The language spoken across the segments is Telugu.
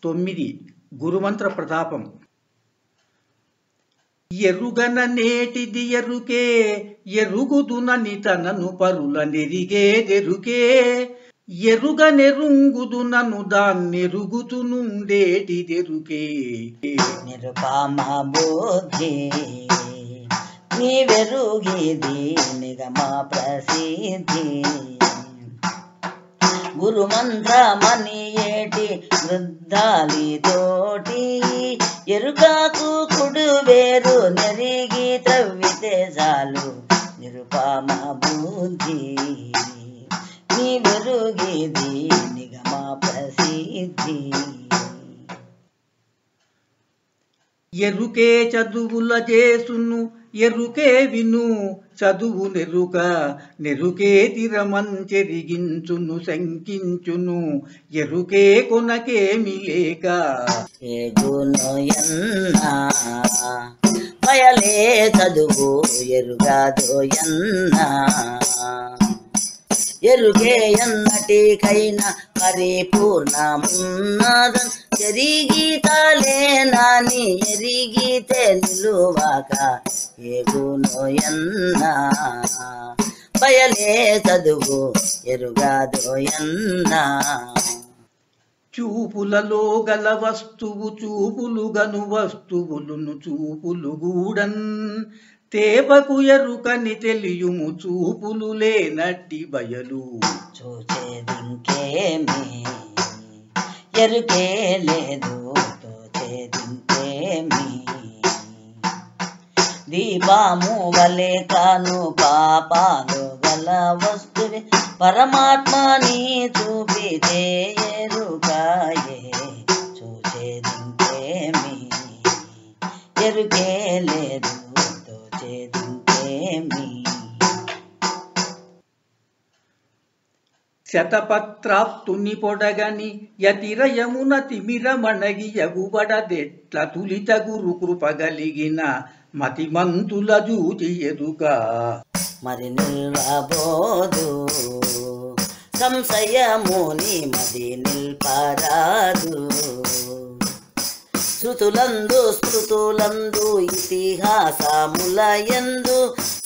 9 గురుమంత్ర ప్రతాపం. ఎరుగన నేటిది ఎరుకే ఎరుగుదునని తనను పరుల నెరిగేదెరుకే ఎరుగనెరుంగుదునను దాన్నెరుగుతునుండేటిదెరుకే. నిరుపమ బుద్ధి నీవెరుగిది నిగమ ప్రసిద్ధి గురుమంత్రమని ఏటి వృద్ధాలితోటి ఎరుకాకు కుడు వేరు నెరిగి త్రవ్వితే చాలు. నిరుపమ బుద్ధి నీవెరుగిది నిగమ ప్రసిద్ధి. ఎరుకే చదువుల చేసును ఎరుకే విను చదువు నెరుక నెరుకే తిరమంచెరిగించును శంకించును ఎరుకే కొనకేమి లేక. ఎగునోయన్నా మయలే చదువు ఎరుగాదోయన్నా ఎరుగే ఎన్నటికైనా పరిపూర్ణమున్నదన్ ఎరిగితలేనాని ఎరిగితే నిలువాక. ఎగునోయన్నా బయలే చదువు ఎరుగాదోయన్నా. చూపులలో గల వస్తువు చూపులుగను వస్తువులును చూపులు గూడన్ తేపకు ఎరుకని తెలియుము చూపులు లేనట్టి బయలు. చూచేదింకేమి ఎరుకే లేదు తోచేదింకేమి. దీపము వలె కాను పాపాలు గల వస్తువే పరమాత్మని చూపితే ఎరుకాయే. చూచేదింకేమి ఎరుకే లేదు తోచేదింకేమి. శతపత్రాప్తుని పొడగని యతిరయమున తిమిరమణగి యగుబడదెట్ల తులిత గురు కృపగలిగిన మతిమంతుల జూచి ఎరుక. మరి నిల్వబోదు సంశయముని మది నిల్పరాదు. శృతులందు స్మృతులందు ఇతిహాసములయందు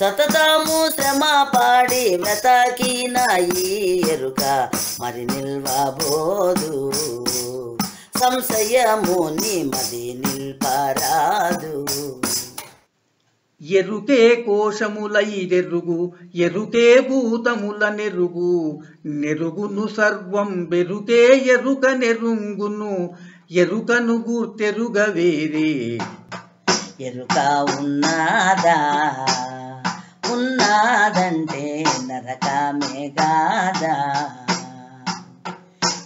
సతతము శ్రమ పాడి వెతకిన ఈ ఎరుక మరి నిల్వబోదు సంశయముని మది నిల్పరాదు. ఎరుకే కోశములైదెరుగు ఎరుకే భూతముల నెరుగు నెరుగును సర్వం బెరుకే ఎరుక నెరుంగును ఎరుకను గుర్తెరుగ వేరే. ఎరుక ఉన్నదా ఉన్నదంటే నరకమే గాదా.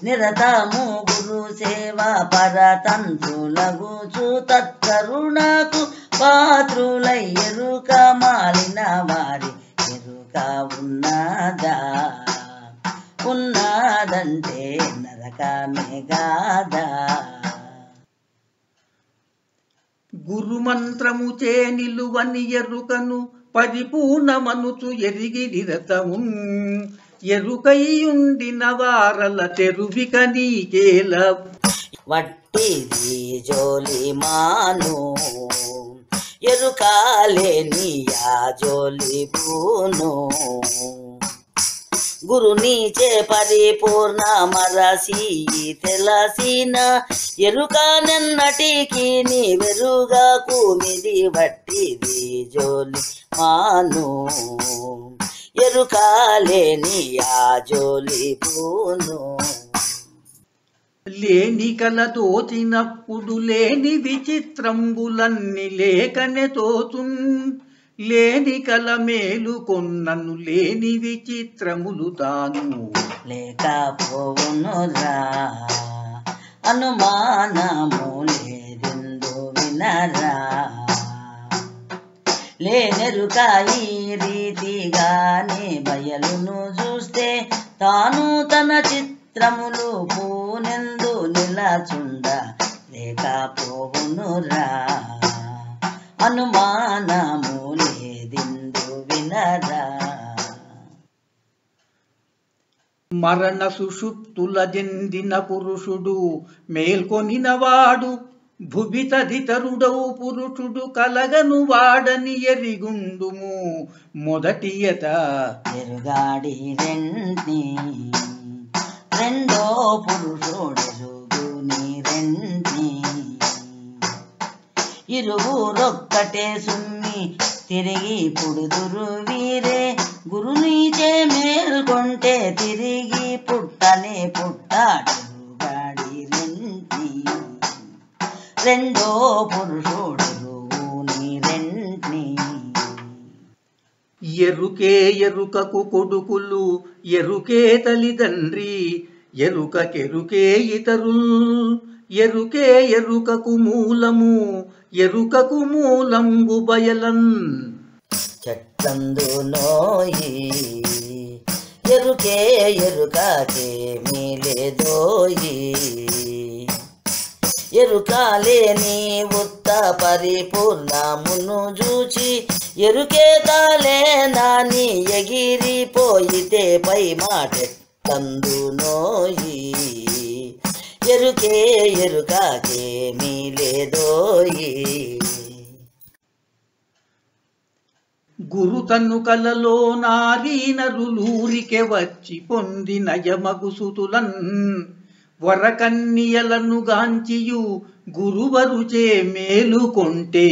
నిరతము గురు సేవ పరతంత్రులగుచు తత్తరుణకు పాత్రులై ఎరుక మాలిన వారి. ఎరుక ఉన్నదా ఉన్నదంటే నరకమే గాదా. గురుమంత్రము చే నిలువని ఎరుకను పరిపూర్ణమనుచు ఎరిగి నిరతము ఎరుకైయుండిన వారల తెరువిక నీకేల. వట్టిది జోలి మాను ఎరుకాలేని యా జోలి పూను. గురునిచే పరిపూర్ణ మరసి తెలసిన ఎరుక నెన్నటికి నీ వెరుగకు నిది వట్టిది జోలి మాను ఎరుకాలేని యా జోలి పూను. లేని కల తోచినప్పుడు లేని విచిత్రంబులన్ని లేకనే తోచున్ లేని కల మేలు కొన్నను లేని విచిత్రములు తాను లేకపోవునురా. అనుమానము లేదెందు వినరా. లేనెరుక ఈ రీతిగానే బయలును చూస్తే తాను తన చిత్రములు పూనెందు నిలచుండ లేకపోవునురా. అనుమానము లేదెందు వినరా. మరణ సుషుప్తుల చెందిన పురుషుడు మేల్కొనినవాడు భువి తదితరుడవు పురుషుడు కలగను వాడని ఎరిగుండుము మొదటియత ఎరుగాడి రెండ్ని రెండో పురుషుడెరుగుని రెండ్ని ఇరువురొక్కటే సుమ్మి తిరిగి పుడుదురు వీరే గురునిచే మేల్కొంటే తిరిగి పుట్టనే పుట్టాడెరుగాడి రెండ్ని రెండో పురుషుడెరుగుని రెండ్ని ఎరుకే ఎరుకకు కొడుకులు ఎరుకే తల్లిదండ్రి ఎరుకకెరుకే ఇతరుల్ ఎరుకే ఎరుకకు మూలము ఎరుకకు మూలంబు బయలన్ చెట్టందు నోయి ఎరుకే ఎరుకకే మీలేదోయి ఎరుకాలేని ఉత్త పరిపూర్ణమును చూచి ఎరుకే తాలే నాని ఎగిరిపోయితే పై మాటెట్టందు నోయి ఎరుకే ఎరుకకే మీలేదోయి గురుతన్ను కలలో నారీ నరులూరికే వచ్చి పొందిన యమగుసుతులన్ వరకన్నియలను గాంచియు గురువరుచే మేలుకొంటే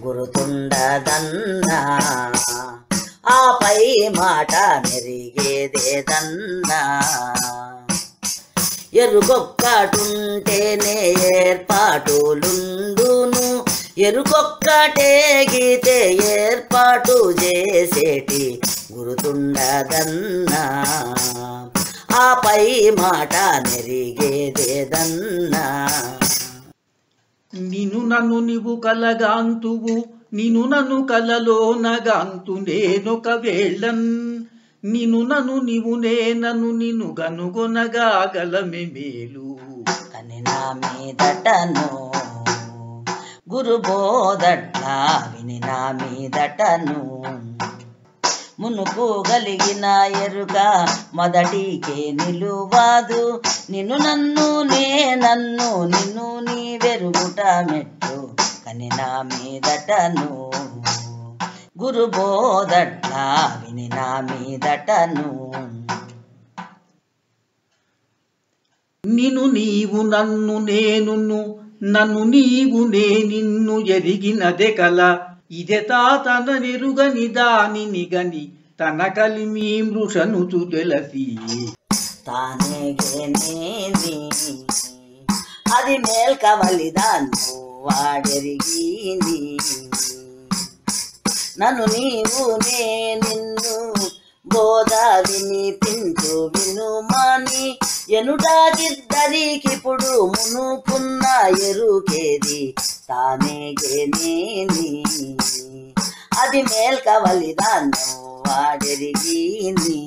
గురుతుండదన్నా ఆపై మాట మెరిగేదేదన్నా ఎరుకొక్కటుంటేనే ఏర్పాటులుండును ఎరుకొక్కటే గీతే ఏర్పాటు చేసేటి గురుతుండదన్నా ఆపై మాట నెరిగేదేదన్నా నిను నన్ను నీవు కలగాంతువు నిను నన్ను కలలోనగాంతు నేనొక వేళన్ నిను నన్ను నీవు నేనను నిన్ను గనుగొనగా గలమె మేలు కని నా మీదటను గురు బోధట్లా విని నా మీదటను మునుపు గలిగిన ఎరుక మొదటికే నిలువాదు నిన్ను నన్ను నన్ను నిన్ను నీ వెరుగుట మెట్టు కని నా మీదటను గురు బోధట్లా విని నా మీదటను నిను నీవు నన్ను నేనును నన్ను నీవు నే నిన్ను ఎరిగినదే కల ఇదే తన నెరుగని దానిని గని తన కలిమి మృషనుచు తెలసి తానేగేనేది అది మేల్కవలిదాను వాడెరిగింది నన్ను నీవు నే నిన్ను బోధ వినిపించు వినుమాని ఎనుటాకిద్దరికిప్పుడు మునుపున్న ఎరుకేది తానేగేనేని అది మేల్కవలిదాను వాడెరిగింది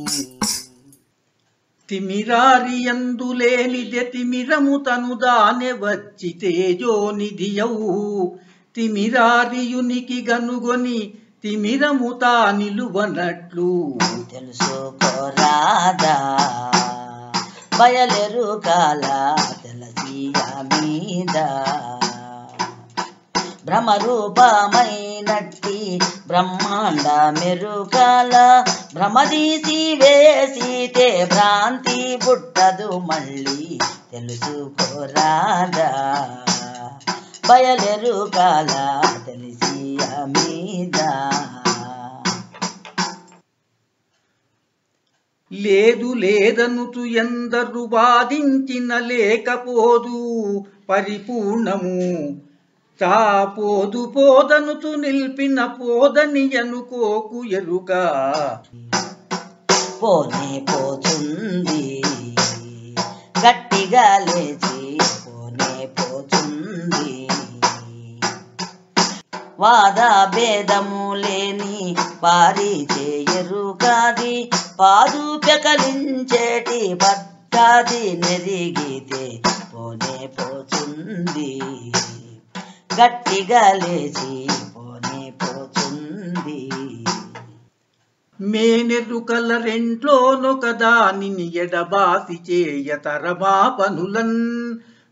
తిమిరారి అందులేనిదే తిమిరము తను దానె వచ్చి తేజోనిధియవు తిమిరారియునికి గనుగొని తిమిరము తా నిలువనట్లు తెలుసుకోరాదా బయలెరుకాల తెలసియ మీద భ్రమరూపమైనట్టి బ్రహ్మాండ మెరుకాల భ్రమదీసి వేసితే భ్రాంతి పుట్టదు మళ్ళీ తెలుసుకోరాదా బయలెరుకాల తెలిసియ మీద లేదు లేదనుచు ఎందరు బాధించిన లేకపోదు పరిపూర్ణము తా పోదు పోదనుచు నిల్పిన పోదని అనుకోకు ఎరుక పోనే పోతుంది గట్టిగా లేచి పోనే పోతుంది వాద భేదము లేని పారిచే ఎరుకాది పాదు పెకలించేటి పద్ధతి నెరిగితే పోనే పోతుంది గట్టిగా లేచి పోనే పోతుంది మేనెరుకల రెంట్లోనొక దానిని ఎడబాసి చేయతరమా పనులన్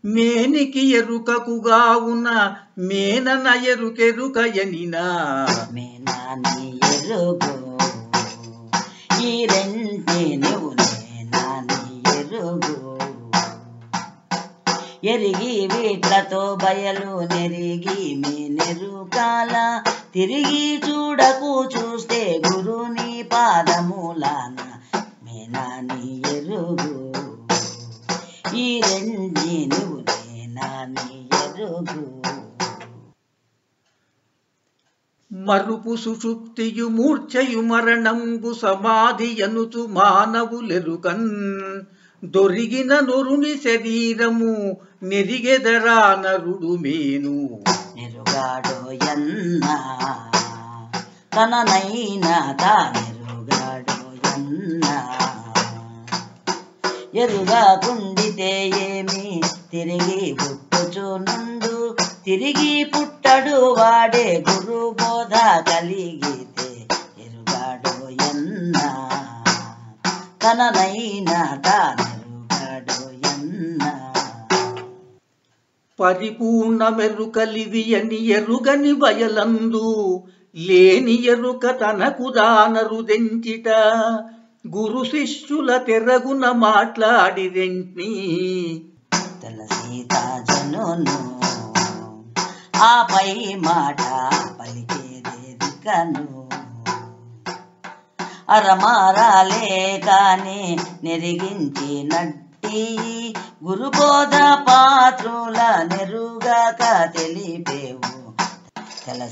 మేనికి ఎరుకకుగావున మేనన ఎరుకెరుకయనినా మేనాని ఎరుగు ఈ రెంటి నువ్వు నేనాని ఎరుగు ఎరిగి వీట్లతో బయలు నెరిగి మీ నెరుకాల తిరిగి చూడకు చూస్తే గురుని పాదములాన మేనాని ఎరుగు ఈ రెండి నువ్వు నేనాని ఎరుగు మరుపు సుషుప్తియు మూర్ఛయు మరణంబు సమాధి యనుచు మానవులెరుకన్ దొరిగిన నొరుని శరీరము నెరిగెదరా నరుడు మేను నెరుగాడో ఎన్నా తననైనా తానెరుగాడో ఎన్నా ఎరుగా కుండితే ఏమి తిరిగి పుట్టుచునుండు తిరిగి పుట్టడు వాడే గురు బోధ కలిగితే ఎరుగాడో ఎన్నా తననైనా తానెరుగాడో ఎన్నా పరిపూర్ణమెరుకలివి అని ఎరుగని బయలందు లేని ఎరుక తనకు దానరుదెంచిట గురు శిష్యుల తెరగున మాట్లాడిరెంటి సీతా జనును ఆపై మాట పలికేదేది కను అరమారాలే కాని నెరిగించి నట్టి గురుబోధ పాత్రుల నెరుగాక తెలిపేవు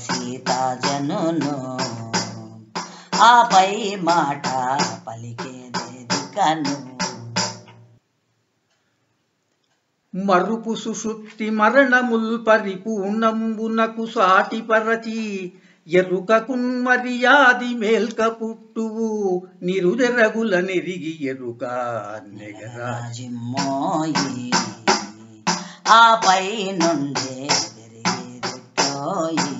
సీతా జనును ఆపై మాట పలికేదేది కను మరుపు సుషుప్తి మరణముల్ పరిపూర్ణంబునకు సాటిపరచి ఎరుకకున్ మర్యాది మేల్క పుట్టువు నిరుదెరగుల నెరిగి ఎరుక నెగరాజిమ్మోయి ఆపై నుండే తిరిగేదొక్కోయి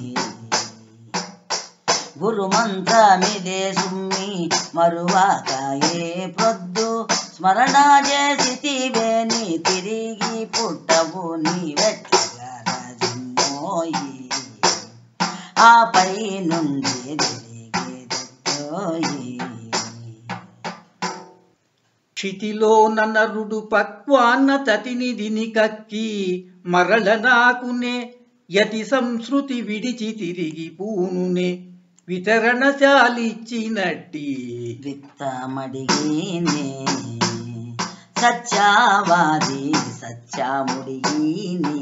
గురుమంత్రమిదే సుమ్మి మరువాక ఏ ప్రొద్దు స్మరణ చేసితివేని తిరిగి పుట్టవు నీవెట్లరాజిమ్మోయి ఆపై నుండి తిరిగేదొక్కోయి క్షితిలో నరుడు పక్వాన్న తతినిధిని కక్కి మరల నాకునే యతి సంస్కృతి విడిచి తిరిగి పూనునే వితరణశాలిచ్చినట్టి విత్తమడిగినే సత్యవాది సత్యముడిగినే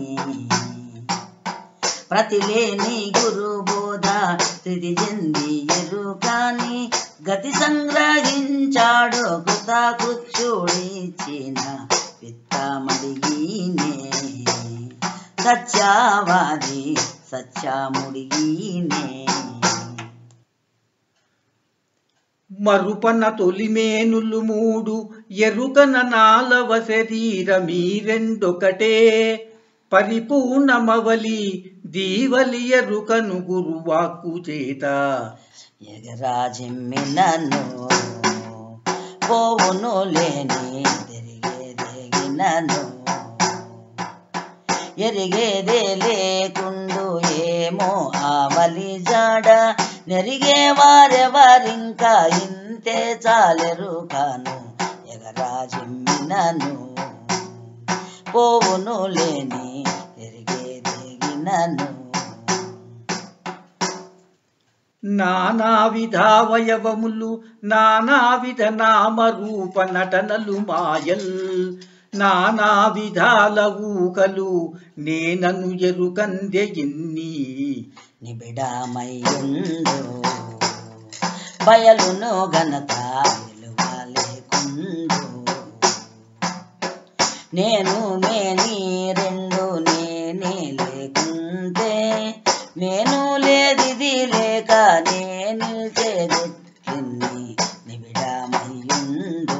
ప్రతిలేని గురు బోధ స్థితి చెంది ఎరుకాని గతి సంగ్రహించాడు కృతకృత్యుడిచిన విత్తమడిగినే సత్యవాది సత్యముడిగినే మరుపన తొలిమేనులు మూడు ఎరుకన నాలవ శరీరమీ రెండొకటే పరిపూర్ణమవలి దీవలి ఎరుకను గురువాక్కు చేత ఎగరాజిమ్మినను పోవును లేని తిరిగేదెగినను ఎరిగేదే లేకుండు ఏమో ఆవలి జాడ నెరిగే వారెవరింకా ఇంతే చాలెరు కాను ఎగరాజిమ్మినను పోవును లేని ఎరిగేదెగినను నానా విధావయవములు నానావిధ నామరూప నటనలు మాయల్ నానా విధాల ఊకలు నేనను ఎరుకందె ఎన్ని నిబిడమయ్యుండు బయలును ఘనత విలువలేకుండు నేను మేని రెండు నేనే లేకుంటే నేను లేదిది లేక నేను నిలిచేదెట్టిన్ని నిబిడమయ్యుండు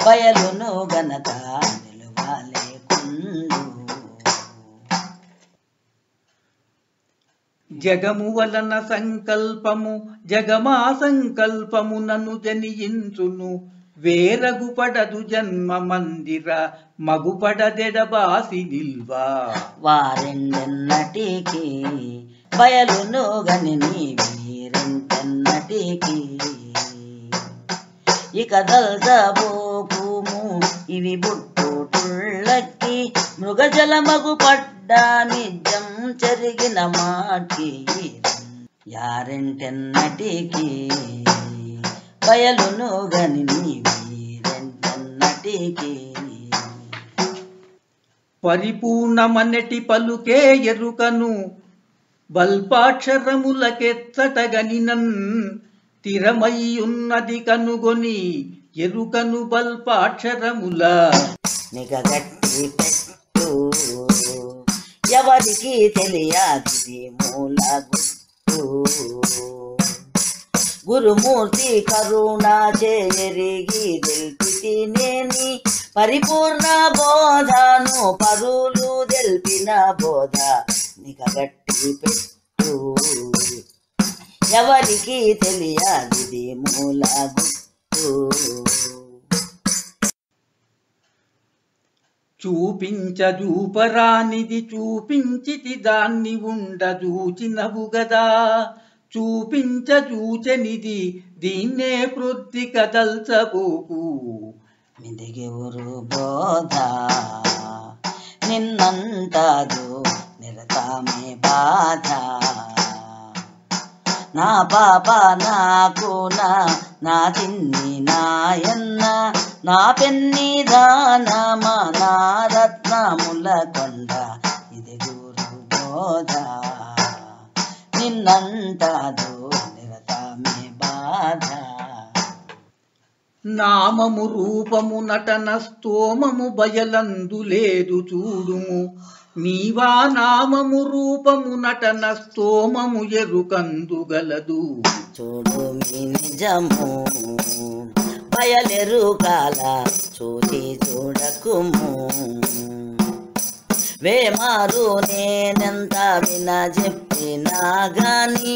బయలును ఘనత నిలువలేకుండు జగము వలన సంకల్పము జగమా సంకల్పము నన్ను జనియించును వేరగుపడదు జన్మ మందిర మగుపడదెడబాసి నిల్వా వారెండెన్నటికి బయలును గని నీవీరెంటెన్నటికి ఇక దల్చబోకుము ఇవి బుట్టులకి మృగజల మగు పడ్డా నిజం జరిగిన మాటి యారెంటెన్నటికి బయలును గని నీవీరెంటెన్నటికి పరిపూర్ణమన్నటి పలుకే ఎరుకను బల్పాక్షరములకెచ్చటగనినన్ స్థిరమయ్యున్నది కనుగొని ఎరుకను బల్పాక్షరముల నిగగట్టి పెట్టు ఎవరికి తెలియది మూల గుట్టు గురుమూర్తి కరుణా చేరిగి తెల్పితి నేని పరిపూర్ణ బోధను పరులు తెల్పిన బోధ నిగగట్టి పెట్టు ఎవరికి తెలియది మూల గుట్టు చూపించజూపరానిది చూపించితి దాన్ని ఉండజూచినవు గదా చూపించజూచనిది దీన్నే ప్రొద్ది కదల్చబోకు మిదిగెవరు బోధ నిన్నంటాదు నిరతామే బాధ నా పాప నాకు నా చిన్ని నాయన్న నా పెన్ని దానమా నా రత్నముల కొండ ఇది గురు బోధ నిన్నంటాదు నిరతామే బాధ నామము రూపము నటన స్తోమము బయలందు లేదు చూడుము నీవా నామము రూపము నటన స్తోమము ఎరుకందుగలదు చూడు మీ నిజము బయలెరుకాల చూసి చూడకుము వేమారు నేనెంత విన చెప్పినా గాని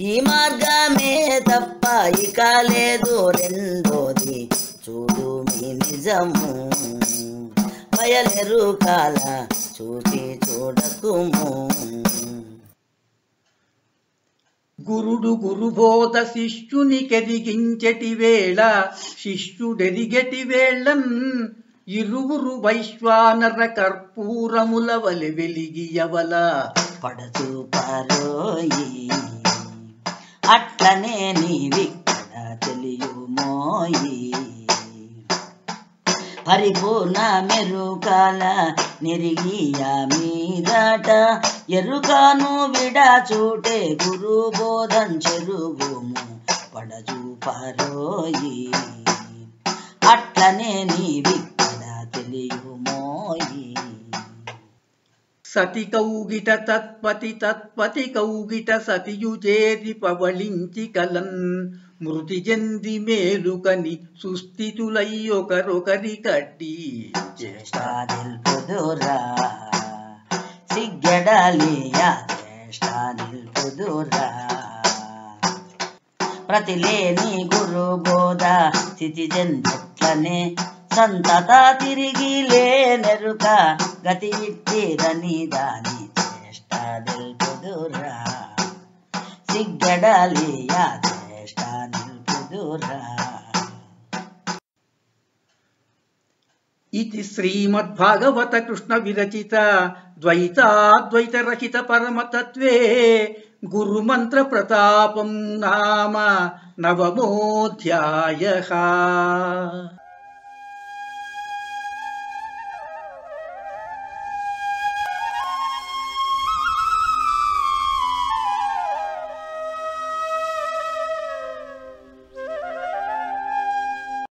ఈ మార్గమే తప్ప ఇక లేదు రెండోది చూడు మీ నిజము బయలెరుకాల చూసి చూడకుము గురుడు గురుబోధ శిష్యునికెదిగించెటి వేళ శిష్యుడెదిగెటి వేళన్ ఇరువురు వైశ్వానర కర్పూరముల వలె వెలిగియవల పడచూపరోయి అట్లనే నీవిక్కడ తెలియుమోయి పరిపూర్ణ మెరుకాల నెరిగియ మీదట ఎరుకాను విడచూటే గురు బోధం చెరుగుము పడచూపరోయి అట్లనే నీవిక్కడ తెలియుమోయి సతి కౌగిట తత్పతి తత్పతి కౌగిట సతియు చేరి పవళించి కలన్ మృతి చెంది మేలుకని సుస్థితులై ఒకరొకరి కట్టి చేష్టాదిల్పుదురా సిగ్గెడలియా చేష్టాదిల్పుదురా ప్రతిలేని గురు బోధ స్థితి చెందట్లనే సంతత తిరిగి లేనెరుక గతి ఇట్టిరని దాని చేష్టాదిల్పుదురా సిగ్గెడలియా చేష్టాదిల్పుదురా ఇది శ్రీమద్భాగవత కృష్ణ విరచిత ద్వైతాద్వైత రహిత పరమతత్వే గురుమంత్ర ప్రతాపం నామ నవమోధ్యాయః.